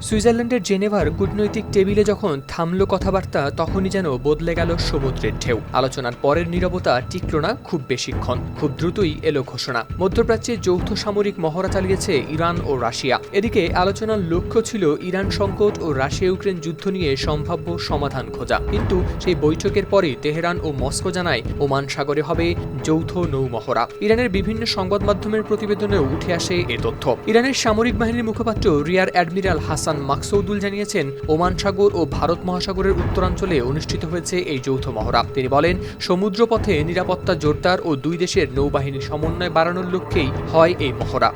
সুইজারল্যান্ডের জেনেভার কূটনৈতিক টেবিলে যখন থামল কথাবার্তা, তখনই যেন বদলে গেল সমুদ্রের ঢেউ। আলোচনার পরের নীরবতা টিকল না খুব বেশিক্ষণ। খুব দ্রুতই এলো ঘোষণা। মধ্যপ্রাচ্যে যৌথ সামরিক মহড়া চালিয়েছে ইরান ও রাশিয়া। এদিকে আলোচনার লক্ষ্য ছিল ইরান সংকট ও রাশিয়া ইউক্রেন যুদ্ধ নিয়ে সম্ভাব্য সমাধান খোঁজা। কিন্তু সেই বৈঠকের পরই তেহরান ও মস্কো জানায় ওমান সাগরে হবে যৌথ নৌ মহড়া। ইরানের বিভিন্ন সংবাদ মাধ্যমের প্রতিবেদনেও উঠে আসে এ তথ্য। ইরানের সামরিক বাহিনীর মুখপাত্র রিয়ার অ্যাডমিরাল হাসান মাকসুদুল জানিয়েছেন, ওমান সাগর ও ভারত মহাসাগরের উত্তরাঞ্চলে অনুষ্ঠিত হয়েছে এই যৌথ মহড়া। তিনি বলেন, সমুদ্রপথে নিরাপত্তা জোরদার ও দুই দেশের নৌবাহিনীর সমন্বয় বাড়ানোর লক্ষ্যেই হয় এই মহড়া।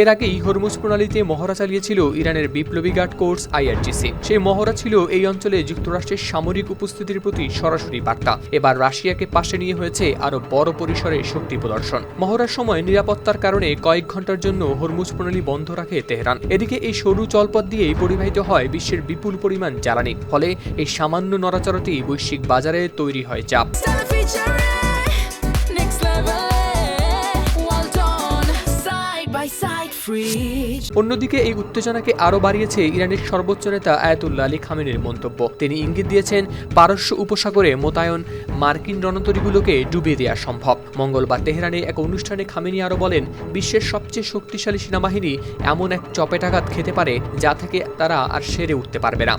এর আগেই হরমুজ প্রণালীতে মহড়া চালিয়েছিল ইরানের বিপ্লবী গার্ড কোর্স IRGC। সেই মহড়া ছিল এই অঞ্চলে যুক্তরাষ্ট্রের সামরিক উপস্থিতির প্রতি সরাসরি বার্তা। এবার রাশিয়াকে পাশে নিয়ে হয়েছে আরও বড় পরিসরে শক্তি প্রদর্শন। মহড়ার সময় নিরাপত্তার কারণে কয়েক ঘন্টার জন্য হরমুজ প্রণালী বন্ধ রাখে তেহরান। এদিকে এই সরু জলপথ দিয়েই পরিবাহিত হয় বিশ্বের বিপুল পরিমাণ জ্বালানি। ফলে এই সামান্য নড়াচড়াতেই বৈশ্বিক বাজারে তৈরি হয় চাপ। অন্যদিকে এই উত্তেজনাকে আরও বাড়িয়েছে ইরানের সর্বোচ্চ নেতা আয়াতুল্লাহ আলী খামেনির মন্তব্য। তিনি ইঙ্গিত দিয়েছেন, পারস্য উপসাগরে মোতায়েন মার্কিন রণতরীগুলোকে ডুবিয়ে দেওয়া সম্ভব। মঙ্গলবার তেহরানে এক অনুষ্ঠানে খামেনি আরও বলেন, বিশ্বের সবচেয়ে শক্তিশালী সেনাবাহিনী এমন এক চপেটাঘাত খেতে পারে যা থেকে তারা আর সেরে উঠতে পারবে না।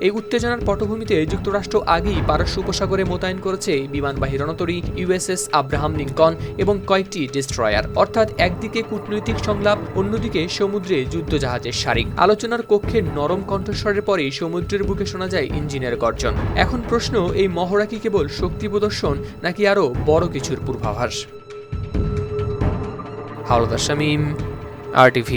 এই উত্তেজনার পটভূমিতে যুক্তরাষ্ট্র আগেই পারস্য উপসাগরে মোতায়েন করেছে বিমানবাহী রণতরী USS আব্রাহাম লিঙ্কন এবং কয়েকটি ডেস্ট্রয়ার। অর্থাৎ একদিকে কূটনৈতিক সংলাপ, অন্যদিকে সমুদ্রে যুদ্ধজাহাজের সারি। আলোচনার কক্ষের নরম কণ্ঠস্বরের পরেই সমুদ্রের বুকে শোনা যায় ইঞ্জিনের গর্জন। এখন প্রশ্ন, এই মহড়া কি কেবল শক্তি প্রদর্শন নাকি আরও বড় কিছুর পূর্বাভাস? হাওলাদার শামীম, RTV।